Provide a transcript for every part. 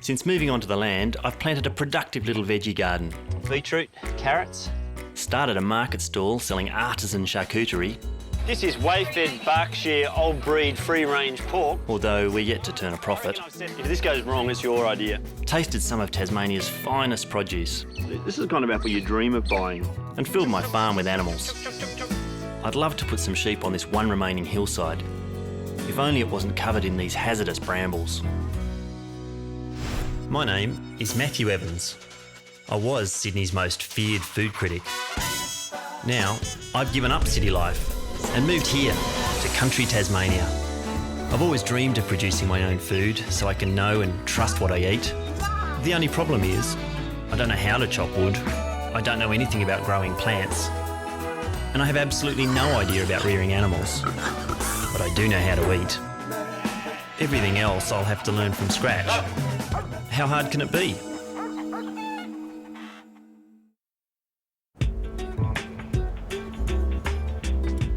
Since moving onto the land, I've planted a productive little veggie garden. Beetroot, carrots. Started a market stall selling artisan charcuterie. This is whey-fed Berkshire old breed free-range pork. Although we're yet to turn a profit. If this goes wrong, it's your idea. Tasted some of Tasmania's finest produce. This is the kind of apple you dream of buying. And filled my farm with animals. I'd love to put some sheep on this one remaining hillside. If only it wasn't covered in these hazardous brambles. My name is Matthew Evans. I was Sydney's most feared food critic. Now, I've given up city life and moved here to country Tasmania. I've always dreamed of producing my own food so I can know and trust what I eat. The only problem is, I don't know how to chop wood, I don't know anything about growing plants, and I have absolutely no idea about rearing animals. But I do know how to eat. Everything else I'll have to learn from scratch. How hard can it be?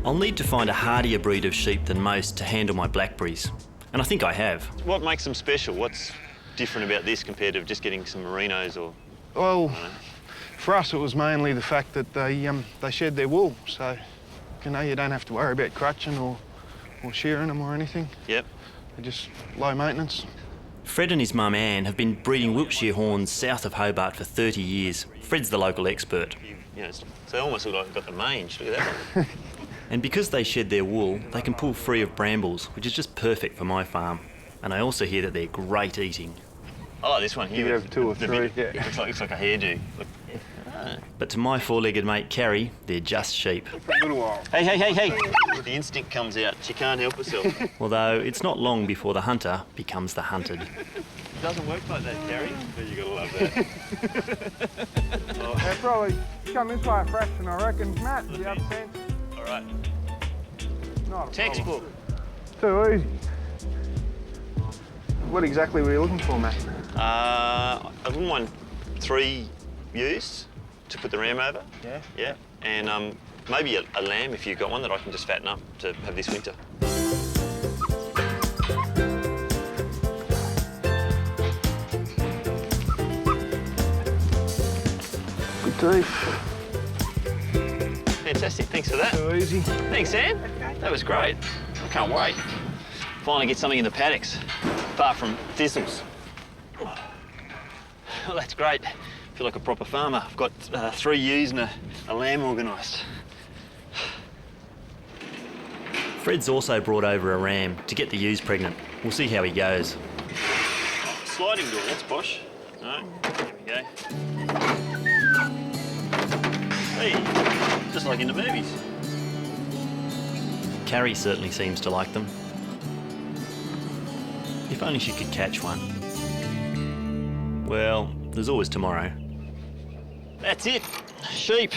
I'll need to find a hardier breed of sheep than most to handle my blackberries, and I think I have. What makes them special? What's different about this compared to just getting some merinos or... Well, for us it was mainly the fact that they shed their wool, so you don't have to worry about crutching or shearing them or anything. Yep. They're just low maintenance. Fred and his mum Anne have been breeding Wiltshire horns south of Hobart for 30 years. Fred's the local expert. So they almost look like they've got the mange. Look at that one. And because they shed their wool, they can pull free of brambles, which is just perfect for my farm. And I also hear that they're great eating. I like this one here. You have 2 or 3, yeah. It looks like a hairdo. Look. But to my four-legged mate Carrie, they're just sheep. A little while. Hey. The instinct comes out. She can't help herself. Although it's not long before the hunter becomes the hunted. It doesn't work like that, Carrie. You gotta love that. They'll probably come this way a fraction, I reckon. Matt, do you have sense? All right. Not a Textbook. Too easy. What exactly were you looking for, Matt? I wouldn't mind 3 ewes to put the ram over. Yeah? Yeah. And maybe a lamb if you've got one that I can just fatten up to have this winter. Good teeth. Fantastic, thanks for that. Too easy. Thanks, Sam. That was great. I can't wait. Finally get something in the paddocks, apart from thistles. Well, that's great. I feel like a proper farmer. I've got 3 ewes and a lamb organised. Fred's also brought over a ram to get the ewes pregnant. We'll see how he goes. Sliding door, that's posh. No, there we go. Hey, just like in the movies. Carrie certainly seems to like them. If only she could catch one. Well, there's always tomorrow. That's it, sheep.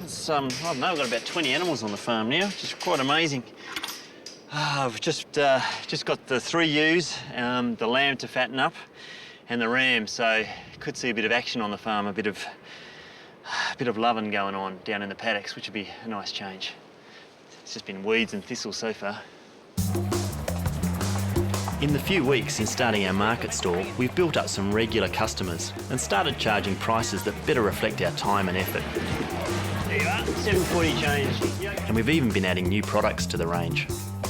It's, I don't know, we've got about 20 animals on the farm now, which is quite amazing. I've just got the 3 ewes, the lamb to fatten up, and the ram, so could see a bit of action on the farm, a bit of loving going on down in the paddocks, which would be a nice change. It's just been weeds and thistles so far. In the few weeks since starting our market stall, we've built up some regular customers and started charging prices that better reflect our time and effort. There you are, $7.40 change. And we've even been adding new products to the range.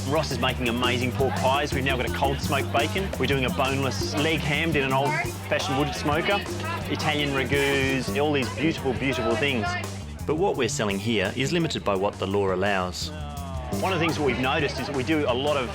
Ross is making amazing pork pies. We've now got a cold smoked bacon. We're doing a boneless leg hammed in an old-fashioned wood smoker. Italian ragouts, all these beautiful, beautiful things. But what we're selling here is limited by what the law allows. One of the things that we've noticed is that we do a lot of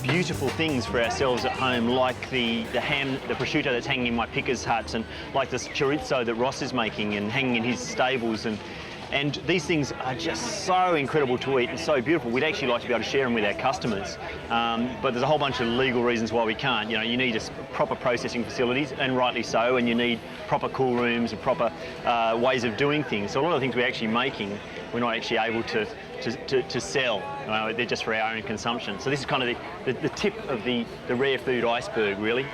beautiful things for ourselves at home, like the ham, the prosciutto that's hanging in my picker's hut, and like this chorizo that Ross is making and hanging in his stables. And these things are just so incredible to eat and so beautiful. We'd actually like to be able to share them with our customers. But there's a whole bunch of legal reasons why we can't. You know, you need proper processing facilities, and rightly so, and you need proper cool rooms and proper ways of doing things. So a lot of the things we're actually making, we're not actually able to sell. They're just for our own consumption. So this is kind of the tip of the rare food iceberg, really.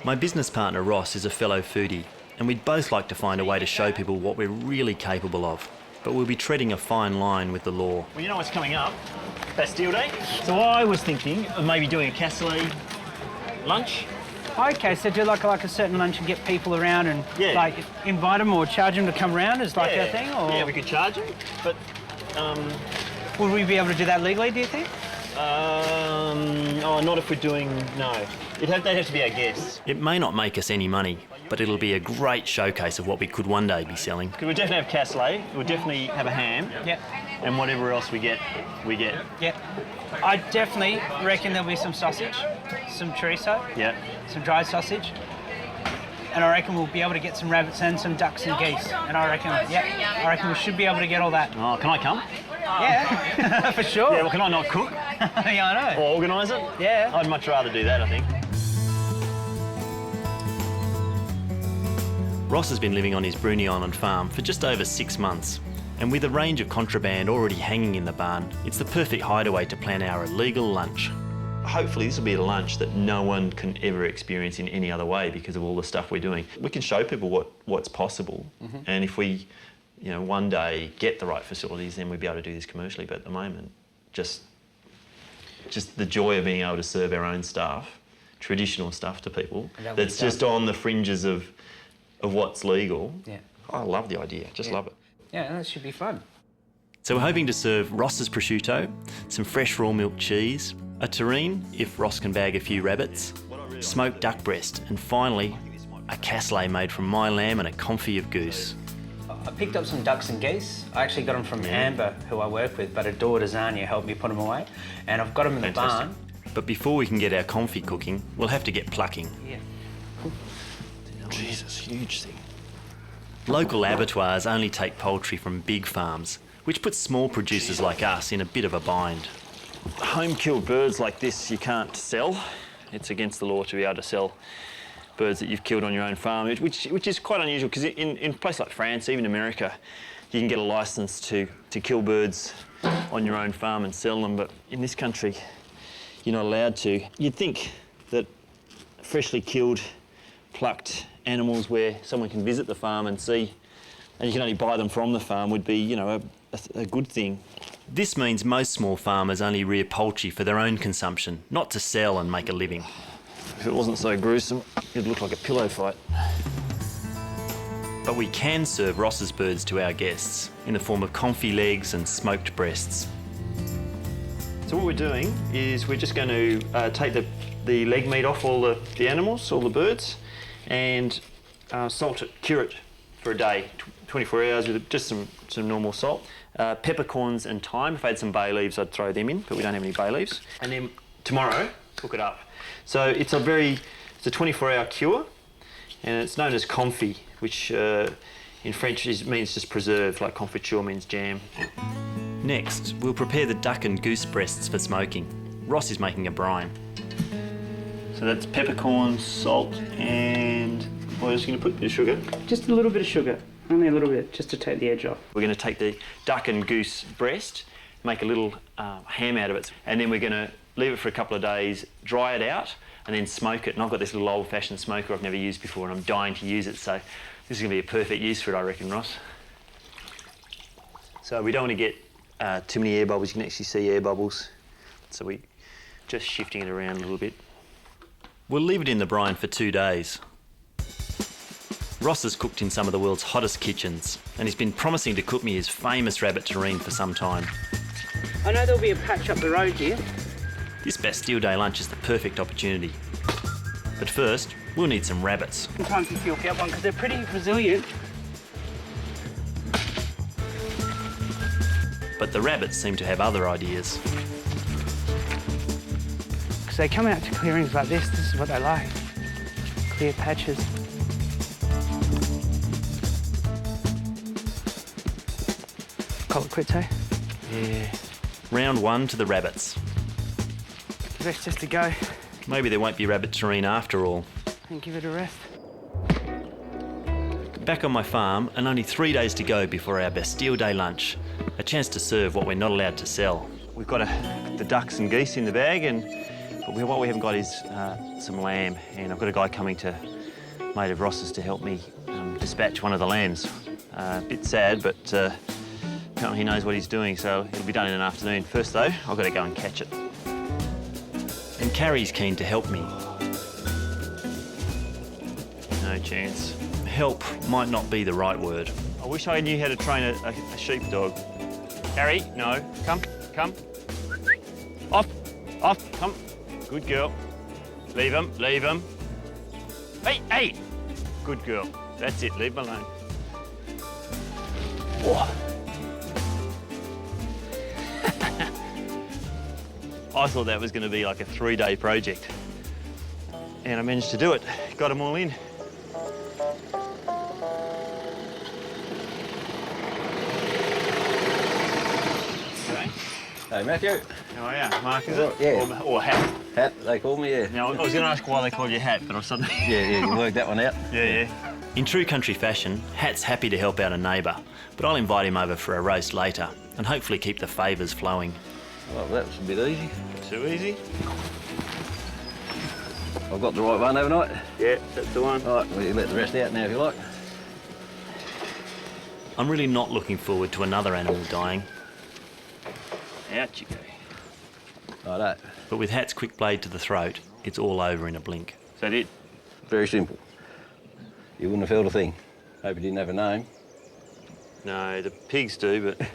My business partner Ross is a fellow foodie, and we'd both like to find a way to show people what we're really capable of. But we'll be treading a fine line with the law. Well, you know what's coming up? Bastille Day. So I was thinking of maybe doing a cassoulet lunch Okay, so do like a certain lunch and get people around and Yeah. like invite them or charge them to come around as like a thing? Or Yeah, we could charge them, but would we be able to do that legally, do you think? not if we're doing, no. They'd have to be our guests. It may not make us any money, but it'll be a great showcase of what we could one day be selling. We'll definitely have cassoulet, we'll definitely have a ham, Yep. and whatever else we get, we get. Yep. I definitely reckon there'll be some sausage, some chorizo, Yeah. some dried sausage, and I reckon we'll be able to get some rabbits and some ducks and geese. And I reckon we should be able to get all that. Oh, can I come? Yeah, for sure. Yeah, well, can I not cook Yeah, I know. or organise it? Yeah. I'd much rather do that, I think. Ross has been living on his Bruny Island farm for just over 6 months, and with a range of contraband already hanging in the barn, it's the perfect hideaway to plan our illegal lunch. Hopefully this will be a lunch that no one can ever experience in any other way because of all the stuff we're doing. We can show people what's possible, and if we, one day get the right facilities, then we'll be able to do this commercially. But at the moment, just the joy of being able to serve our own stuff, traditional stuff to people, that's just on the fringes of what's legal. Yeah. I love the idea, just love it. Yeah, that should be fun. So we're hoping to serve Ross's prosciutto, some fresh raw milk cheese, a terrine, if Ross can bag a few rabbits, smoked duck breast, and finally, a cassoulet made from my lamb and a confit of goose. I picked up some ducks and geese. I actually got them from Amber, who I work with, but Adore Zania helped me put them away. And I've got them in the barn. But before we can get our confit cooking, we'll have to get plucking. Yeah. Jesus, huge thing. Local abattoirs only take poultry from big farms, which puts small producers like us in a bit of a bind. Home-killed birds like this you can't sell. It's against the law to be able to sell birds that you've killed on your own farm, which is quite unusual because in a place like France, even America, you can get a licence to kill birds on your own farm and sell them, but in this country, you're not allowed to. You'd think that freshly killed, plucked animals where someone can visit the farm and see, and you can only buy them from the farm would be, a good thing. This means most small farmers only rear poultry for their own consumption, not to sell and make a living. If it wasn't so gruesome, it'd look like a pillow fight. But we can serve Ross's birds to our guests in the form of confit legs and smoked breasts. So what we're doing is we're just going to take the leg meat off all the animals, all the birds, and salt it, cure it for a day, 24 hours with just some normal salt. Peppercorns and thyme. If I had some bay leaves, I'd throw them in, but we don't have any bay leaves. And then tomorrow, cook it up. So it's a 24-hour cure, and it's known as confit, which in French means just preserved, like confiture means jam. Next, we'll prepare the duck and goose breasts for smoking. Ross is making a brine. So that's peppercorns, salt, and what else are you going to put? A bit of sugar? Just a little bit of sugar. Only a little bit, just to take the edge off. We're going to take the duck and goose breast, make a little ham out of it, and then we're going to leave it for a couple of days, dry it out, and then smoke it. And I've got this little old-fashioned smoker I've never used before, and I'm dying to use it, so this is going to be a perfect use for it, I reckon, Ross. So we don't want to get too many air bubbles. You can actually see air bubbles, so we're just shifting it around a little bit. We'll leave it in the brine for 2 days. Ross has cooked in some of the world's hottest kitchens, and he's been promising to cook me his famous rabbit terrine for some time. I know there'll be a patch up the road here. This Bastille Day lunch is the perfect opportunity. But first, we'll need some rabbits. Sometimes you feel get one because they're pretty resilient. But the rabbits seem to have other ideas. Because they come out to clearings like this is what they like. Clear patches. Call it quits, eh? Yeah. Round one to the rabbits. Rest just to go Maybe there won't be rabbit terrine after all. and give it a rest. Back on my farm, and only 3 days to go before our Bastille Day lunch. A chance to serve what we're not allowed to sell. We've got the ducks and geese in the bag, but what we haven't got is some lamb, and I've got a guy coming to mate of Ross's to help me dispatch one of the lambs. A bit sad, but apparently he knows what he's doing, so it'll be done in an afternoon. First, though, I've got to go and catch it. And Carrie's keen to help me. No chance. Help might not be the right word. I wish I knew how to train a sheepdog. Harry, no. Come. Off, come. Good girl. Leave him. Hey. Good girl. That's it, leave him alone. Oh. I thought that was going to be like a 3-day project. And I managed to do it. Got them all in. Okay. Hey, Matthew. How are you? Mark, is it? Yeah. Or Hat? Hat, they call me, yeah. Now, I was going to ask why they called you Hat, but I suddenly... Yeah, you worked that one out. Yeah. In true country fashion, Hat's happy to help out a neighbour, but I'll invite him over for a roast later and hopefully keep the favours flowing. Well, that was a bit easy. Too easy? I've got the right one, haven't I? Yeah, that's the one. All right, well, you let the rest out now if you like. I'm really not looking forward to another animal dying. Out you go. Righto. But with Hat's quick blade to the throat, it's all over in a blink. Is that it? Very simple. You wouldn't have felt a thing. Hope you didn't have a name. No, the pigs do, but...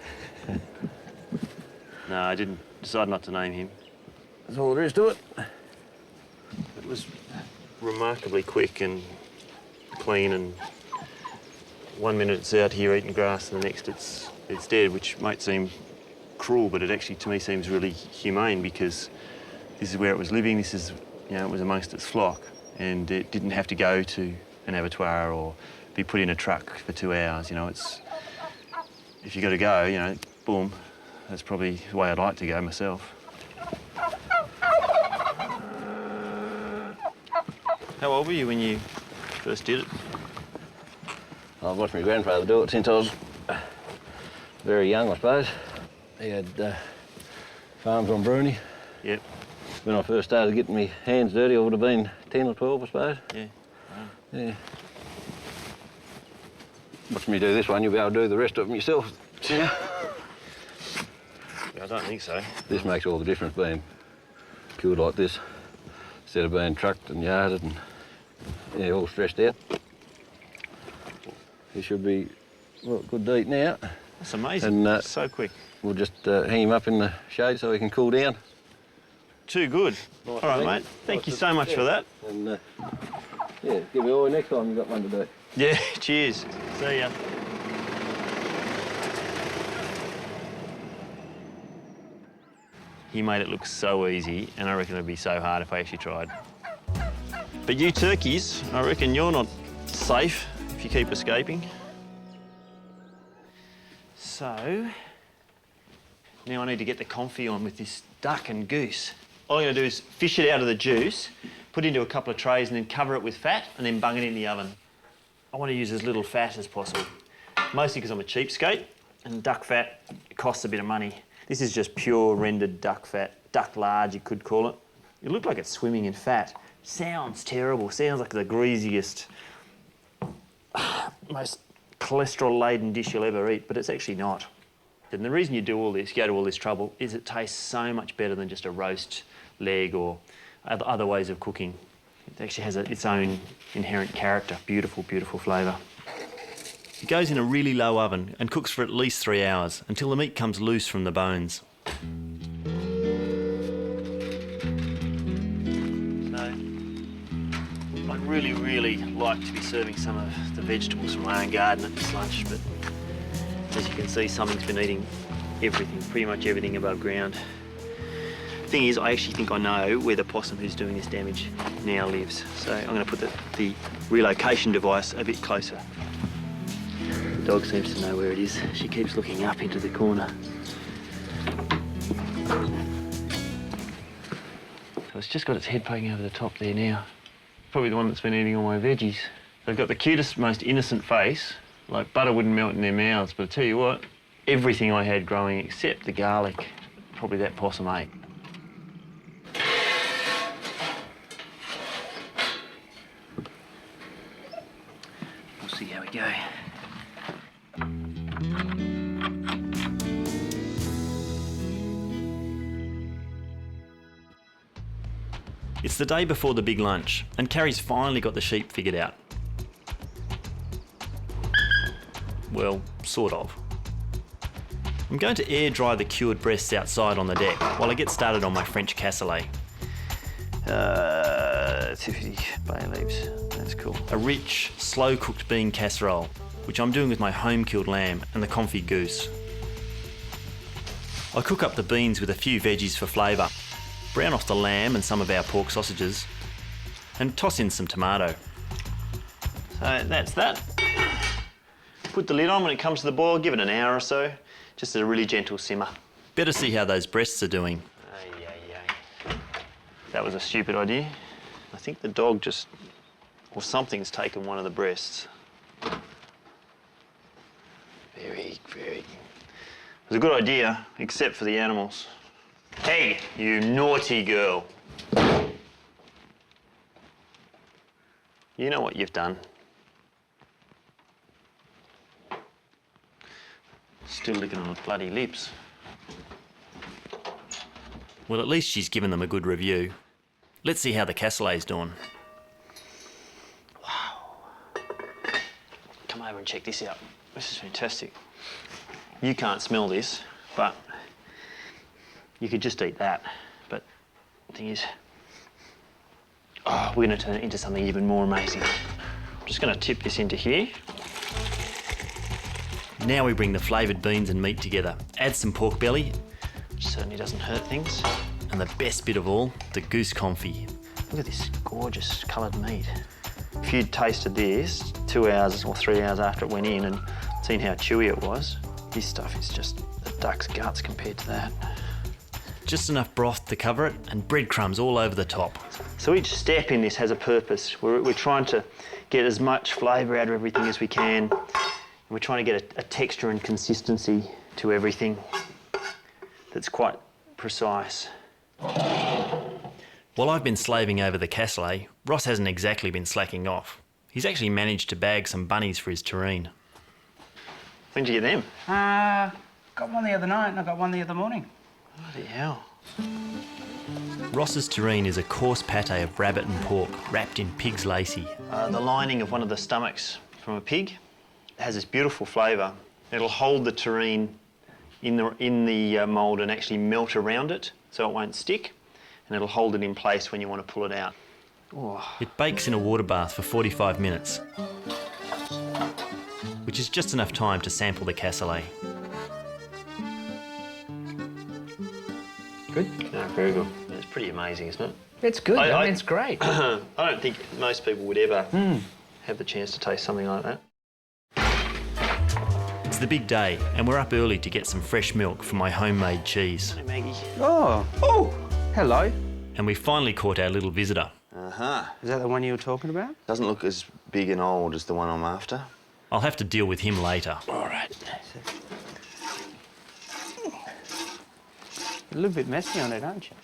No, I didn't decide not to name him. That's all there is to it. It was remarkably quick and clean, and 1 minute it's out here eating grass and the next it's dead, which might seem cruel, but it actually to me seems really humane because this is where it was living, this is, it was amongst its flock, and it didn't have to go to an abattoir or be put in a truck for 2 hours, it's... If you got to go, boom, that's probably the way I'd like to go myself. How old were you when you first did it? I've watched my grandfather do it since I was very young, I suppose. He had farms on Bruni. Yep. When I first started getting my hands dirty, I would have been 10 or 12, I suppose. Yeah. Wow. Yeah. Watch me do this one, you'll be able to do the rest of them yourself. Yeah, I don't think so. This makes all the difference being killed like this, instead of being trucked and yarded and all stressed out. He should be good to eat now. That's amazing. And so quick. We'll just hang him up in the shade so he can cool down. Too good. All right, mate. Thank you so much for that. And yeah, give me all next time you've got one to do. Yeah, cheers. See ya. He made it look so easy, and I reckon it'd be so hard if I actually tried. But you turkeys, I reckon you're not safe if you keep escaping. So, now I need to get the confit on with this duck and goose. All I'm going to do is fish it out of the juice, put it into a couple of trays and then cover it with fat and then bung it in the oven. I want to use as little fat as possible, mostly because I'm a cheapskate and duck fat costs a bit of money. This is just pure rendered duck fat, duck lard you could call it. It looked like it's swimming in fat. Sounds terrible, sounds like the greasiest, most cholesterol-laden dish you'll ever eat, but it's actually not. And the reason you do all this, go to all this trouble, is it tastes so much better than just a roast leg or other ways of cooking. It actually has its own inherent character, beautiful, beautiful flavour. It goes in a really low oven and cooks for at least 3 hours until the meat comes loose from the bones. So, I'd really, really like to be serving some of the vegetables from my own garden at this lunch, but as you can see, something's been eating everything, pretty much everything above ground. The thing is, I actually think I know where the possum who's doing this damage now lives. So I'm going to put the relocation device a bit closer. The dog seems to know where it is. She keeps looking up into the corner. So it's just got its head poking over the top there now. Probably the one that's been eating all my veggies. They've got the cutest, most innocent face. Like butter wouldn't melt in their mouths, but I tell you what, everything I had growing except the garlic, probably that possum ate. We'll see how we go. It's the day before the big lunch, and Carrie's finally got the sheep figured out. Well, sort of. I'm going to air dry the cured breasts outside on the deck while I get started on my French cassoulet. 250 bay leaves, that's cool. A rich, slow-cooked bean casserole, which I'm doing with my home-killed lamb and the confit goose. I cook up the beans with a few veggies for flavour, brown off the lamb and some of our pork sausages, and toss in some tomato. So that's that. Put the lid on when it comes to the boil, give it an hour or so, just a really gentle simmer. Better see how those breasts are doing. That was a stupid idea. I think the dog or something's taken one of the breasts. Very. It was a good idea, except for the animals. Hey, you naughty girl. You know what you've done. Still licking on the bloody lips. Well, at least she's given them a good review. Let's see how the cassoulet's doing. Wow. Come over and check this out. This is fantastic. You can't smell this, but you could just eat that. But the thing is, we're going to turn it into something even more amazing. I'm just going to tip this into here. Now we bring the flavoured beans and meat together. Add some pork belly. Certainly doesn't hurt things. And the best bit of all, the goose confit. Look at this gorgeous coloured meat. If you'd tasted this 2 hours or 3 hours after it went in and seen how chewy it was, this stuff is just a duck's guts compared to that. Just enough broth to cover it and breadcrumbs all over the top. So each step in this has a purpose. We're trying to get as much flavour out of everything as we can. We're trying to get a texture and consistency to everything that's quite precise. While I've been slaving over the cassoulet, Ross hasn't exactly been slacking off. He's actually managed to bag some bunnies for his terrine. When did you get them? Got one the other night and I got one the other morning. Bloody hell. Ross's terrine is a coarse pate of rabbit and pork wrapped in pig's lacy. The lining of one of the stomachs from a pig has this beautiful flavour. It'll hold the terrine in the mould and actually melt around it so it won't stick, and it'll hold it in place when you want to pull it out. Oh. It bakes in a water bath for 45 minutes, which is just enough time to sample the cassoulet. Good? No, very good. It's pretty amazing, isn't it? It's good. I mean, it's great. I don't think most people would ever have the chance to taste something like that. It's the big day, and we're up early to get some fresh milk for my homemade cheese. Hey, Maggie. Oh, hello. And we finally caught our little visitor. Is that the one you were talking about? Doesn't look as big and old as the one I'm after. I'll have to deal with him later. All right. A little bit messy on it, aren't you?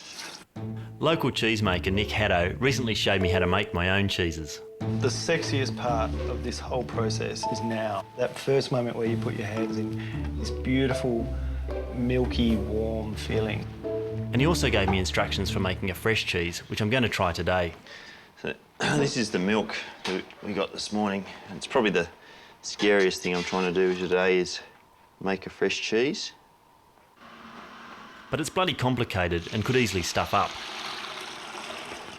Local cheesemaker Nick Haddo recently showed me how to make my own cheeses. The sexiest part of this whole process is now. That first moment where you put your hands in this beautiful, milky, warm feeling. And he also gave me instructions for making a fresh cheese, which I'm going to try today. So, this is the milk that we got this morning. It's probably the scariest thing I'm trying to do today is make a fresh cheese. But it's bloody complicated and could easily stuff up.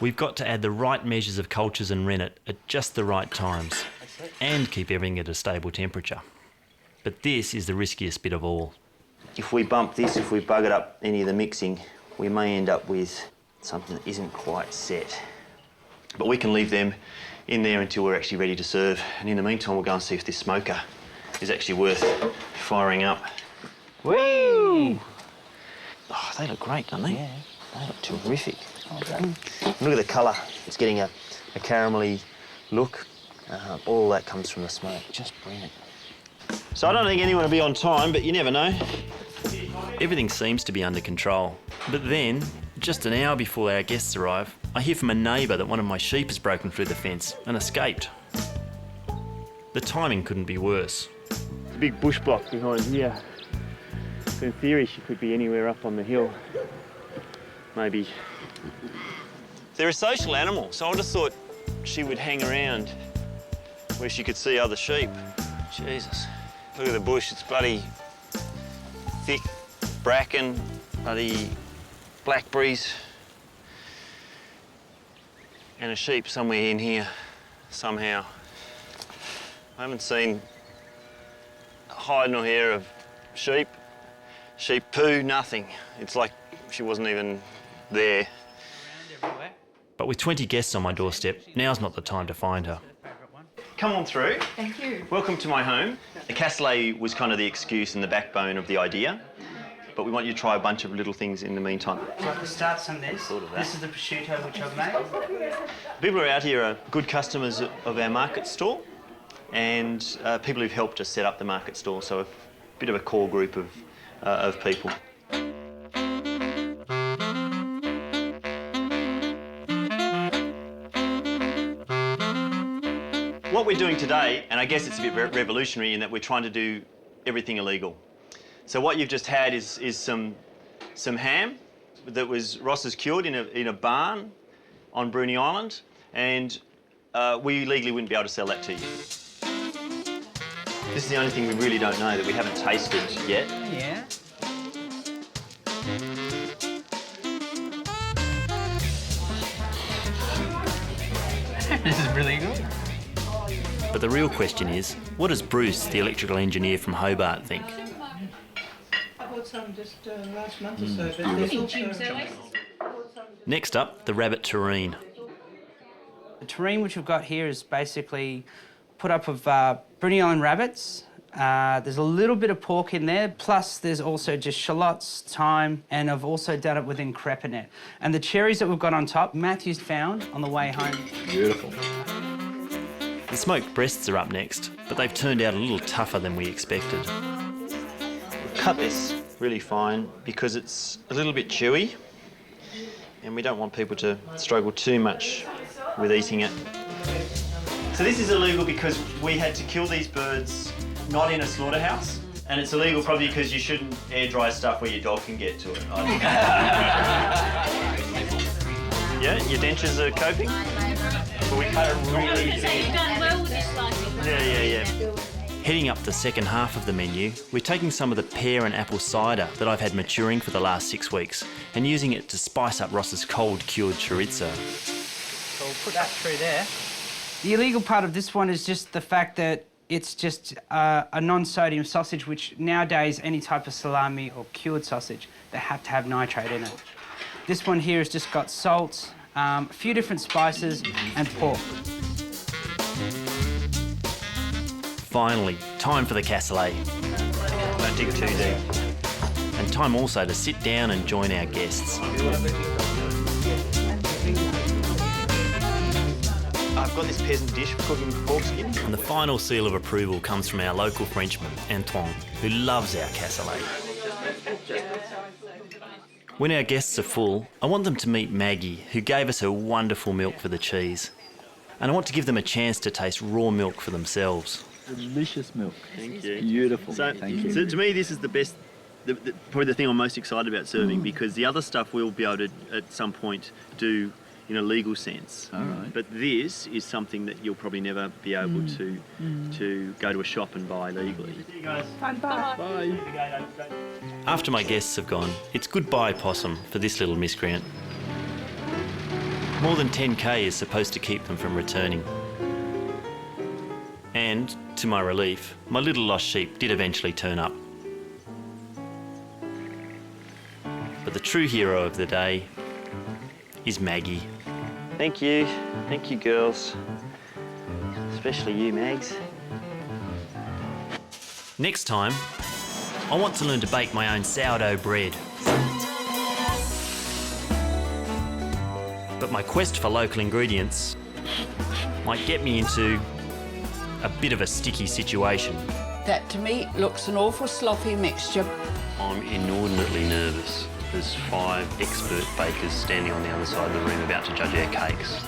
We've got to add the right measures of cultures and rennet at just the right times and keep everything at a stable temperature. But this is the riskiest bit of all. If we bump this, if we buggered up any of the mixing, we may end up with something that isn't quite set. But we can leave them in there until we're actually ready to serve. And in the meantime, we'll go and see if this smoker is actually worth firing up. Whee! Oh, they look great, don't they? Yeah. They look terrific. Well done. Look at the colour. It's getting a caramelly look. All that comes from the smoke. Just brilliant. So I don't think anyone will be on time, but you never know. Everything seems to be under control. But then, just an hour before our guests arrive, I hear from a neighbour that one of my sheep has broken through the fence and escaped. The timing couldn't be worse. There's a big bush block behind here. So in theory, she could be anywhere up on the hill. Maybe. They're a social animal, so I just thought she would hang around where she could see other sheep. Jesus. Look at the bush, it's bloody thick bracken, bloody blackberries. And a sheep somewhere in here, somehow. I haven't seen hide nor hair of sheep, sheep poo, nothing. It's like she wasn't even there. But with 20 guests on my doorstep, now's not the time to find her. Come on through. Thank you. Welcome to my home. The cassoulet was kind of the excuse and the backbone of the idea, but we want you to try a bunch of little things in the meantime. So to start some of this, Thought of that. this is the prosciutto which I've made. People who are out here are good customers of our market stall, and people who've helped us set up the market stall, so a bit of a core group of people. What we're doing today, and I guess it's a bit revolutionary in that we're trying to do everything illegal. So what you've just had is some ham that was Ross's cured in a barn on Bruny Island, and we legally wouldn't be able to sell that to you. This is the only thing we really don't know that we haven't tasted yet. Yeah. This is really good. But the real question is, what does Bruce, the electrical engineer from Hobart, think? I bought some just last month or so, but there's also... Next up, the rabbit terrine. The terrine which we've got here is basically put up of Bruny Island rabbits. There's a little bit of pork in there, plus there's also just shallots, thyme, and I've also done it with increpinet. And the cherries that we've got on top, Matthew's found on the way home. Beautiful. The smoked breasts are up next, but they've turned out a little tougher than we expected. We've cut this really fine because it's a little bit chewy, and we don't want people to struggle too much with eating it. So this is illegal because we had to kill these birds not in a slaughterhouse, and it's illegal probably because you shouldn't air dry stuff where your dog can get to it. Yeah, your dentures are coping? But we cut it really thin. Yeah. Heading up the second half of the menu, we're taking some of the pear and apple cider that I've had maturing for the last 6 weeks and using it to spice up Ross's cold cured chorizo. So we'll put that through there. The illegal part of this one is just the fact that it's just a non-sodium sausage, which nowadays any type of salami or cured sausage, they have to have nitrate in it. This one here has just got salt, a few different spices and pork. Finally, time for the cassoulet. Don't dig too deep. And time also to sit down and join our guests. I've got this peasant dish for cooking pork skin. And the final seal of approval comes from our local Frenchman, Antoine, who loves our cassoulet. When our guests are full, I want them to meet Maggie, who gave us her wonderful milk for the cheese. And I want to give them a chance to taste raw milk for themselves. Delicious milk. Thank you. Beautiful. So, Thank you. so to me, this is the best, probably the thing I'm most excited about serving, because the other stuff we'll be able to, at some point, do in a legal sense. All right. But this is something that you'll probably never be able to go to a shop and buy legally. See you guys. Bye. After my guests have gone, it's goodbye possum for this little miscreant. More than 10k is supposed to keep them from returning. And, to my relief, my little lost sheep did eventually turn up. But the true hero of the day is Maggie. Thank you. Thank you, girls. Especially you, Mags. Next time, I want to learn to bake my own sourdough bread. But my quest for local ingredients might get me into a bit of a sticky situation. That to me looks an awful sloppy mixture. I'm inordinately nervous. There's 5 expert bakers standing on the other side of the room about to judge our cakes.